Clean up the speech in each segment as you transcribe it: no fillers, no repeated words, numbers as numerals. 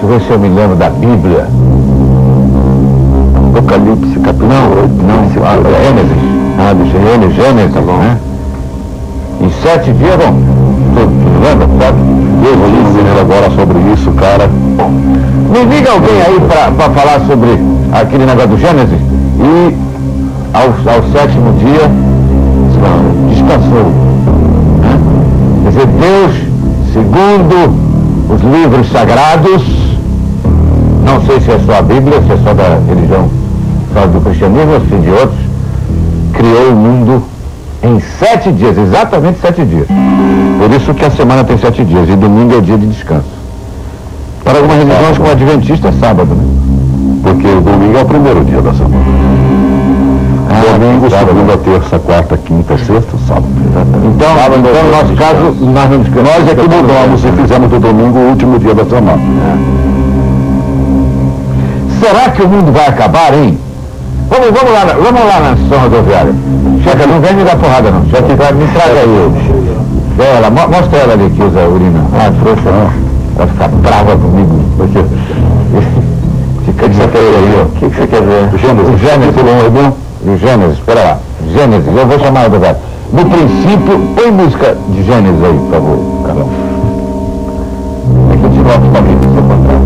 Deixa eu ver se eu me lembro da Bíblia. Apocalipse, capítulo 8. Gênesis, tá bom, né? Em 7 dias, bom, tu lembra, sabe? Eu vou dizer agora sobre isso, cara. Me diga alguém aí para falar sobre aquele negócio do Gênesis. E ao 7º dia, descansou. Né? Quer dizer, Deus, segundo os livros sagrados, não sei se é só a Bíblia, se é só da religião, só do cristianismo, ou se de outros, criou o mundo em 7 dias, exatamente 7 dias. Por isso que a semana tem 7 dias e domingo é dia de descanso. Para algumas religiões, como o adventista, é sábado, né? Porque o domingo é o primeiro dia da semana. Domingo, segunda, terça, quarta, quinta, sexta, sábado. Então, no nosso caso, nós não descansamos. Nós é que mudamos e fizemos do domingo o último dia da semana. Será que o mundo vai acabar, hein? Vamos lá na São Rodoviária. Checa, não vem me dar porrada não. Checa, me traga aí. Ela, mostra ela ali que usa urina. Trouxa não. Vai ficar brava comigo. Fica de sacanagem aí, ó. O que você quer ver? O Gênesis, espera lá. Gênesis, eu vou chamar a rodoviária. No princípio, põe música de Gênesis aí, por favor, Carlão. Tem que tirar os papitos do seu contrato.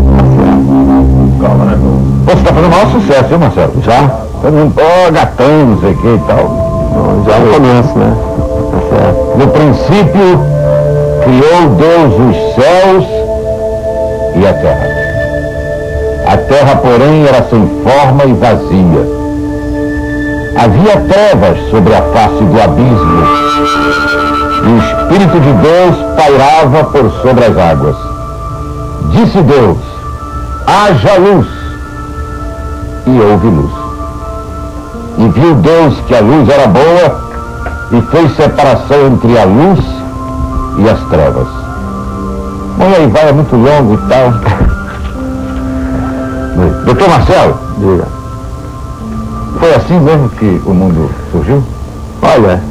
Calma, né? Pô, você tá fazendo o maior sucesso, viu, Marcelo? Já? Todo mundo, gatão, não sei o que e tal. Já no começo, né? No princípio, criou Deus os céus e a terra. A terra, porém, era sem forma e vazia. Havia trevas sobre a face do abismo. E o Espírito de Deus pairava por sobre as águas. Disse Deus: haja luz. E houve luz. E viu Deus que a luz era boa e fez separação entre a luz e as trevas. Bom, e aí vai, é muito longo e tal. Doutor Marcelo, diga. Foi assim mesmo que o mundo surgiu? Olha,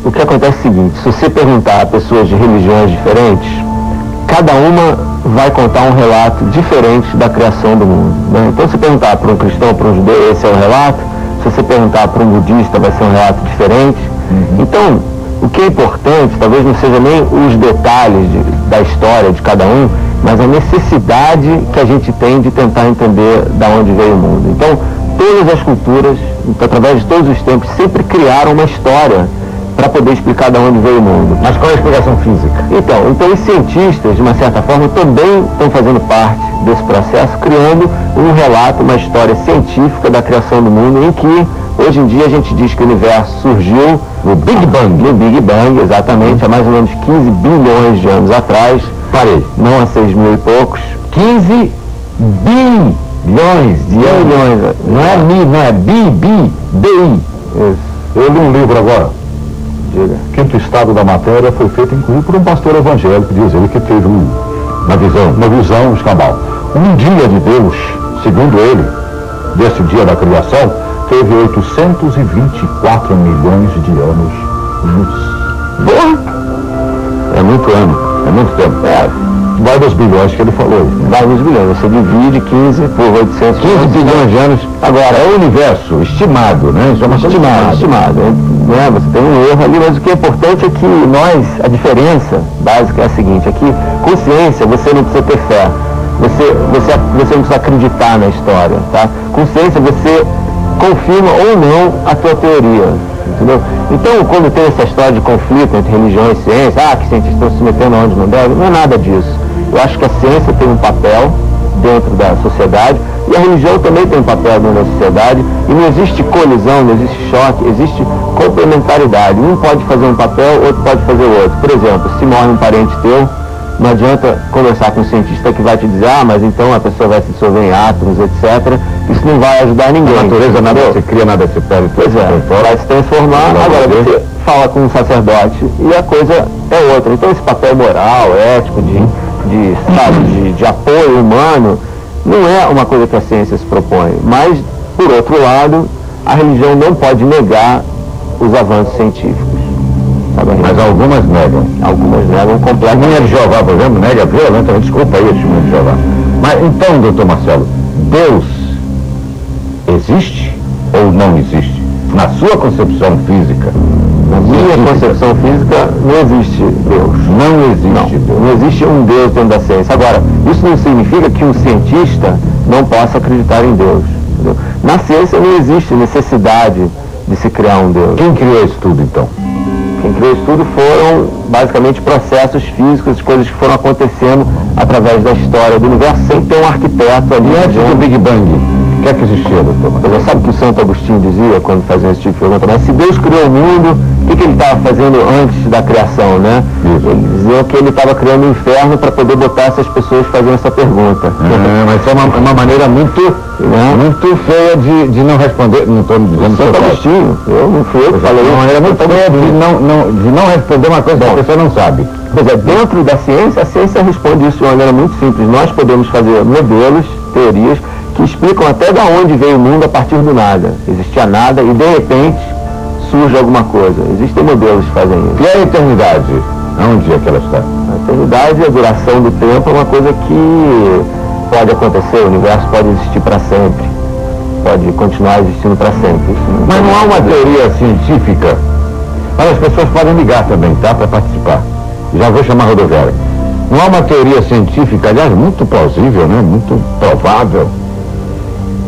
o que acontece é o seguinte: se você perguntar a pessoas de religiões diferentes, cada uma vai contar um relato diferente da criação do mundo, né? Então, se você perguntar para um cristão, para um judeu, esse é o relato. Se você perguntar para um budista, vai ser um relato diferente. Então, o que é importante, talvez não seja nem os detalhes da história de cada um, mas a necessidade que a gente tem de tentar entender da onde veio o mundo. Então, todas as culturas, através de todos os tempos, sempre criaram uma história para poder explicar de onde veio o mundo. Mas qual é a explicação física? Então os cientistas, de uma certa forma, também estão fazendo parte desse processo, criando um relato, uma história científica da criação do mundo, em que, hoje em dia, a gente diz que o universo surgiu no Big Bang. No Big Bang, exatamente, há mais ou menos 15 bilhões de anos atrás. Parei. Não há 6 mil e poucos. 15 bilhões de anos. Não é mi, não é bi. Eu li um livro agora. Quinto Estado da Matéria foi feito, inclusive, por um pastor evangélico, diz ele, que teve uma visão escambau. Um dia de Deus, segundo ele, desse dia da criação, teve 824 milhões de anos luz. É muito ano, é muito tempo. Vai dos bilhões que ele falou. Vai dos bilhões, você divide 15 por 800. 15 bilhões de anos. Agora, é o universo estimado, né? Isso é uma estimado. Né? Você tem um erro ali, mas o que é importante é que a diferença básica é a seguinte: é que consciência, você não precisa ter fé. Você não precisa acreditar na história, tá? Consciência, você confirma ou não a tua teoria. Entendeu? Então, quando tem essa história de conflito entre religião e ciência, que cientistas estão se metendo onde não deve, não é nada disso. Eu acho que a ciência tem um papel dentro da sociedade e a religião também tem um papel dentro da sociedade, e não existe colisão, não existe choque, existe complementaridade. Um pode fazer um papel, outro pode fazer o outro. Por exemplo, se morre um parente teu, não adianta conversar com um cientista que vai te dizer, mas então a pessoa vai se dissolver em átomos, etc. Isso não vai ajudar ninguém. A natureza nada se cria, nada se perde. Pois é, vai se transformar. Agora você fala com um sacerdote e a coisa é outra. Então esse papel moral, ético, de apoio humano, não é uma coisa que a ciência se propõe. Mas, por outro lado, a religião não pode negar os avanços científicos. Mas algumas negam. Algumas negam completamente. A Testemunha de Jeová, por exemplo, nega violentamente. Desculpa aí, a Testemunha de Jeová. Mas então, doutor Marcelo, Deus existe ou não existe? Na sua concepção física? Na minha concepção física, não existe Deus. Não existe Deus. Não existe um Deus dentro da ciência. Agora, isso não significa que um cientista não possa acreditar em Deus. Entendeu? Na ciência não existe necessidade de se criar um Deus. Quem criou isso tudo, então? Quem criou isso tudo foram, basicamente, processos físicos, coisas que foram acontecendo através da história do universo, sem ter um arquiteto ali. E antes do Big Bang, o que é que existia, doutor? Você sabe o que o Santo Agostinho dizia quando fazia esse tipo de pergunta? Mas se Deus criou o mundo, o que ele estava fazendo antes da criação, né? Isso. Ele dizia que ele estava criando um inferno para poder botar essas pessoas fazendo essa pergunta. Mas é uma maneira muito feia de não responder. Não estou dizendo Santo Agostinho, eu não fui eu que falei. É uma maneira muito feia de não responder uma coisa que a pessoa não sabe. Pois é, dentro da ciência, a ciência responde isso de uma maneira muito simples. Nós podemos fazer modelos, teorias, que explicam até de onde veio o mundo a partir do nada. Existia nada e, de repente, surge alguma coisa. Existem modelos que fazem isso. E a eternidade? Onde é que ela está? A eternidade, a duração do tempo, é uma coisa que pode acontecer. O universo pode existir para sempre. Pode continuar existindo para sempre. Mas não há uma teoria científica? Mas as pessoas podem ligar também, tá? Para participar. Já vou chamar a rodoviária. Não há uma teoria científica, aliás, muito plausível, né? Muito provável.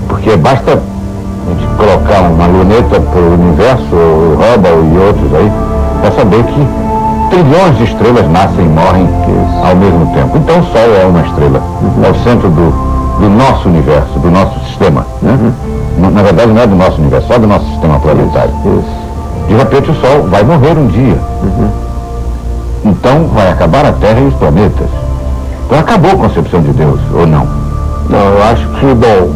Porque basta a gente colocar uma luneta para o universo, o Hubble e outros aí, para saber que trilhões de estrelas nascem e morrem ao mesmo tempo. Então o Sol é uma estrela, é o centro do nosso universo, do nosso sistema. Né? Na verdade não é do nosso universo, só do nosso sistema planetário. De repente o Sol vai morrer um dia. Então vai acabar a Terra e os planetas. Então acabou a concepção de Deus, ou não? Não, eu acho que, bom,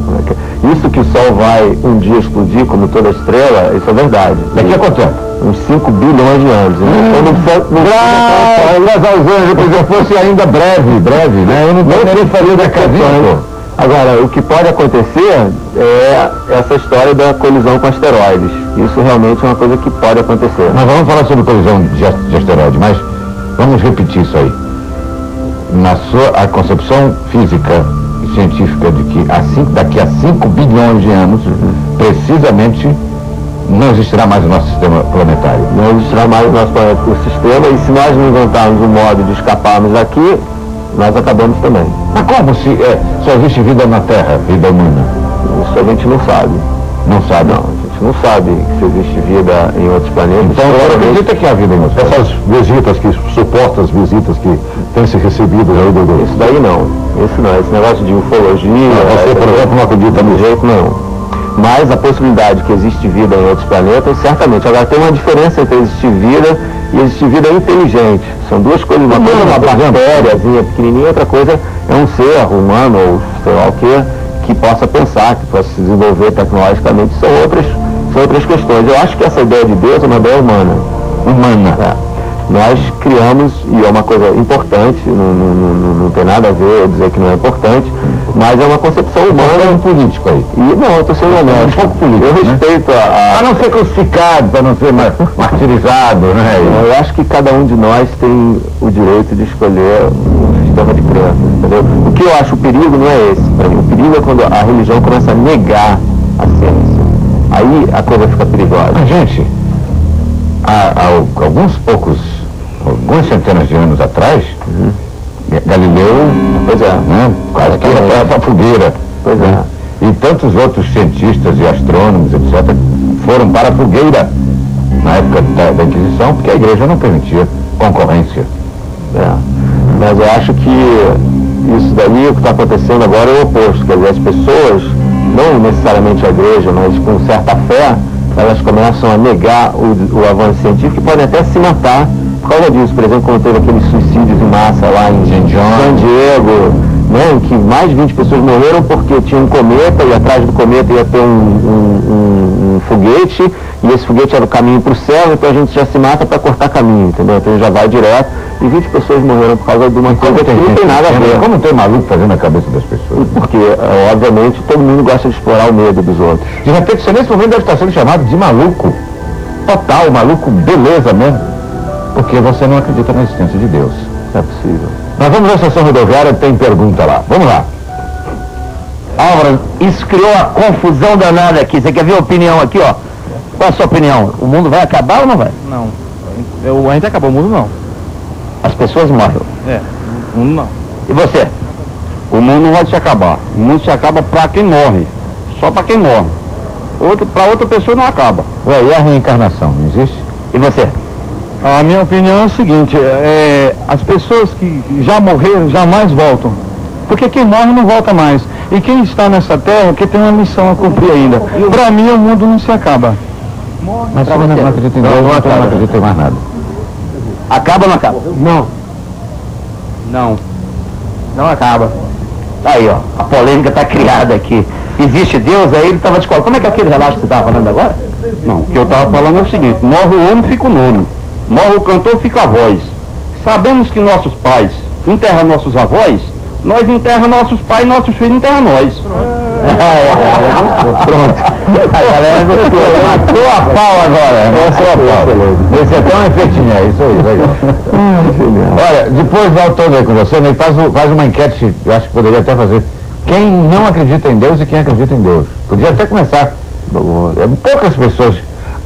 isso que o Sol vai um dia explodir, como toda estrela, isso é verdade. Daqui a quanto tempo? Uns 5 bilhões de anos. Então não precisa... Graças aos anjos, se fosse ainda breve, né? Eu não nem faria da casinha. Agora, o que pode acontecer é essa história da colisão com asteroides. Isso realmente é uma coisa que pode acontecer. Nós vamos falar sobre colisão de asteroides, mas vamos repetir isso aí. Na sua concepção física e científica de que daqui a 5 bilhões de anos, precisamente, não existirá mais o nosso sistema planetário. Não existirá mais o nosso sistema, e se nós não inventarmos um modo de escaparmos daqui, nós acabamos também. Mas como se só existe vida na Terra, vida humana? Isso a gente não sabe. Não sabe? Não, a gente não sabe se existe vida em outros planetas. Então você acredita que há vida em outros planetas? Essas visitas, supostas visitas que têm se recebido aí do... Isso daí não. Isso não. Esse negócio de ufologia... Você, por exemplo, não acredita de nisso? jeito nenhum. Mas a possibilidade de que existe vida em outros planetas, certamente. Agora, tem uma diferença entre existir vida e existir vida inteligente. São duas coisas. Uma coisa é uma bactériazinha pequenininha, outra coisa é um ser humano, ou sei lá o que possa pensar, que possa se desenvolver tecnologicamente. São outras questões. Eu acho que essa ideia de Deus é uma ideia humana. Nós criamos, e é uma coisa importante, não tem nada a ver eu dizer que não é importante, mas é uma concepção humana. É um político aí. E não, eu estou sendo honesto. Um pouco político, eu respeito para não ser crucificado, para não ser martirizado, né? Eu acho que cada um de nós tem o direito de escolher um sistema de crença, entendeu? O que eu acho o perigo não é esse, para mim. O perigo é quando a religião começa a negar a ciência. Aí a coisa fica perigosa. Mas, gente, há algumas centenas de anos atrás, Galileu, quase que ia para a fogueira. E tantos outros cientistas e astrônomos, etc., foram para a fogueira na época da Inquisição, porque a igreja não permitia concorrência. Mas eu acho que isso daí, o que está acontecendo agora é o oposto. Quer dizer, as pessoas, não necessariamente a igreja, mas com certa fé, elas começam a negar o avanço científico e podem até se matar por causa disso. Por exemplo, quando teve aqueles suicídios em massa lá em San Diego, né, em que mais de 20 pessoas morreram porque tinha um cometa e atrás do cometa ia ter um foguete, e esse foguete era o caminho para o céu, então a gente já se mata para cortar caminho, entendeu? Então já vai direto, e 20 pessoas morreram por causa de uma coisa que não tem nada a ver. Como tem maluco fazendo a cabeça das pessoas? Porque, obviamente, todo mundo gosta de explorar o medo dos outros. De repente, você nesse momento deve estar sendo chamado de maluco. Total, maluco, beleza mesmo. Porque você não acredita na existência de Deus. É possível. Nós vamos à estação rodoviária, tem pergunta lá. Vamos lá. Álvaro, isso criou uma confusão danada aqui. Você quer ver a opinião aqui, ó? Qual a sua opinião? O mundo vai acabar ou não vai? Não. A gente acabou, o mundo não. As pessoas morrem. O mundo não. E você? O mundo não vai se acabar. O mundo se acaba para quem morre. Só para quem morre. Para outra pessoa não acaba. Ué, e a reencarnação, não existe? E você? A minha opinião é o seguinte, as pessoas que já morreram jamais voltam. Porque quem morre não volta mais. E quem está nessa terra que tem uma missão a cumprir ainda. Para mim o mundo não se acaba. Mas você não acredita em Deus, não acredita em mais nada. Acaba ou não acaba? Não acaba. Aí, ó, a polêmica está criada aqui. Existe Deus? Aí ele estava te falando. Como é que é aquele relato que você estava falando agora? Não, o que eu estava falando é o seguinte: morre o homem, fica o nome. Morre o cantor, fica a voz. Sabemos que nossos pais enterram nossos avós, nós enterramos nossos pais, nossos filhos enterram nós. Pronto. A galera matou a pau agora. Matou a pau. Esse é até um efeitinho, é isso aí, legal. Olha, depois volto todo aí com você, né? Faz uma enquete, eu acho que poderia até fazer. Quem não acredita em Deus e quem acredita em Deus. Podia até começar. Poucas pessoas,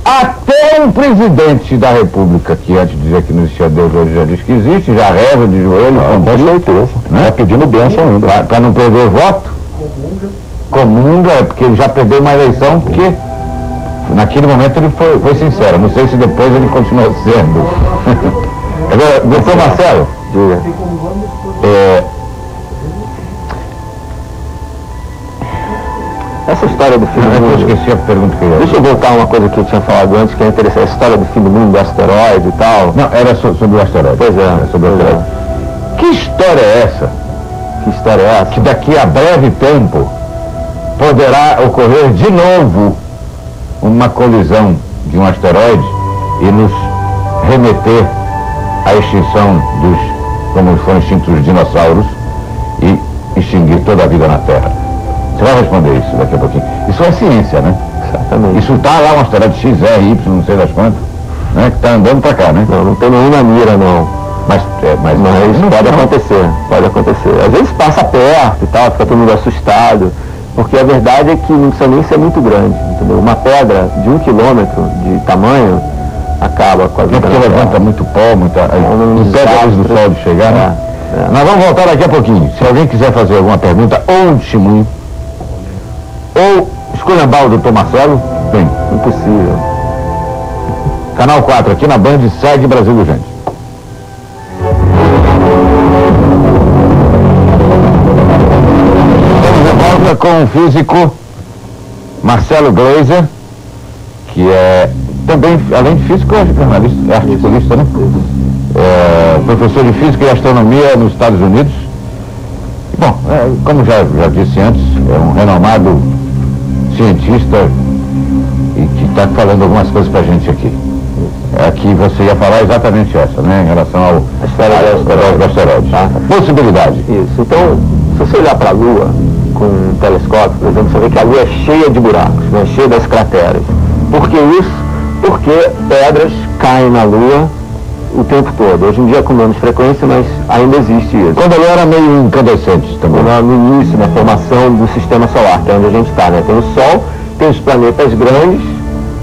até um presidente da República, que antes de dizer que não existia Deus, hoje já diz que existe, já reza de joelho, com certeza, né? Pedindo bênção ainda. Para não perder voto. Comunga, porque ele já perdeu uma eleição, porque naquele momento ele foi sincero. Não sei se depois ele continuou sendo. Agora, doutor Marcelo, diga. Essa história do fim do mundo... Eu esqueci a pergunta que eu ia. Deixa eu voltar a uma coisa que eu tinha falado antes, que é interessante. A história do fim do mundo, do asteroide e tal. Não, era sobre o asteroide. Pois é. Era sobre o asteroide. Que história é essa? Que história é essa? Que daqui a breve tempo poderá ocorrer de novo uma colisão de um asteroide e nos remeter à extinção como foram extintos os dinossauros e extinguir toda a vida na Terra. Você vai responder isso daqui a pouquinho. Isso é ciência, né? Exatamente. Isso está lá um asteroide XRY, não sei das quantas, né? Que está andando para cá, né? Não tem nenhuma mira, não. Mas pode acontecer, pode acontecer. Às vezes passa perto e tal, fica todo mundo assustado, porque a verdade é que não precisa nem ser muito grande, entendeu? Uma pedra de 1 quilômetro de tamanho acaba com a vida. Porque levanta muito pó, impede a luz do sol de chegar, né? Nós vamos voltar daqui a pouquinho. Se alguém quiser fazer alguma pergunta ou um testemunho, ou esculhambar o doutor Marcelo, bem, Impossível. Canal 4 aqui na Band, segue Brasil Urgente. Com o físico Marcelo Gleiser, que é também, além de físico, é jornalista, é articulista, né? Professor de física e astronomia nos Estados Unidos. Bom, como já disse antes, é um renomado cientista e que está falando algumas coisas pra gente aqui. Aqui você ia falar exatamente essa, né? Em relação ao asteroide. Tá? Possibilidade. Isso. Então, se você olhar para a Lua com um telescópio, por exemplo, você vê que a Lua é cheia de buracos, né? Cheia das crateras. Por que isso? Porque pedras caem na Lua o tempo todo. Hoje em dia com menos frequência, mas ainda existe isso. Quando a Lua era meio incandescente também. No início, na formação do sistema solar, que é onde a gente está, né? Tem o Sol, tem os planetas grandes,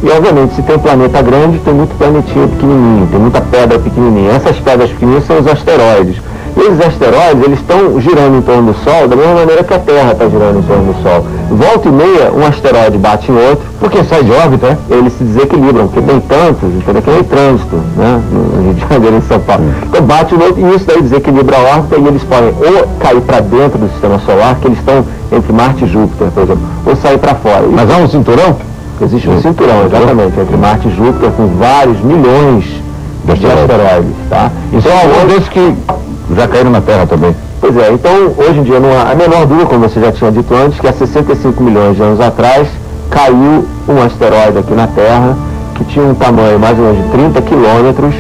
e obviamente se tem planeta grande, tem muito planetinha pequenininho, tem muita pedra pequenininha. Essas pedras pequenininhas são os asteroides. E esses asteroides, eles estão girando em torno do Sol da mesma maneira que a Terra está girando em torno do Sol. Volta e meia, um asteroide bate em outro. Porque sai de órbita, né? Eles se desequilibram, porque tem tantos, entendeu? Que é em trânsito, né? No Rio de Janeiro, em São Paulo. Então bate no outro e isso daí desequilibra a órbita e eles podem ou cair para dentro do sistema solar, que eles estão entre Marte e Júpiter, por exemplo, ou sair para fora. Mas há um cinturão? Existe um cinturão, exatamente, entre Marte e Júpiter, com vários milhões de asteroides, tá? Então algum desses que já caíram na Terra também. Pois é, então hoje em dia não há a menor dúvida, como você já tinha dito antes, que há 65 milhões de anos atrás caiu um asteroide aqui na Terra que tinha um tamanho mais ou menos de 30 quilômetros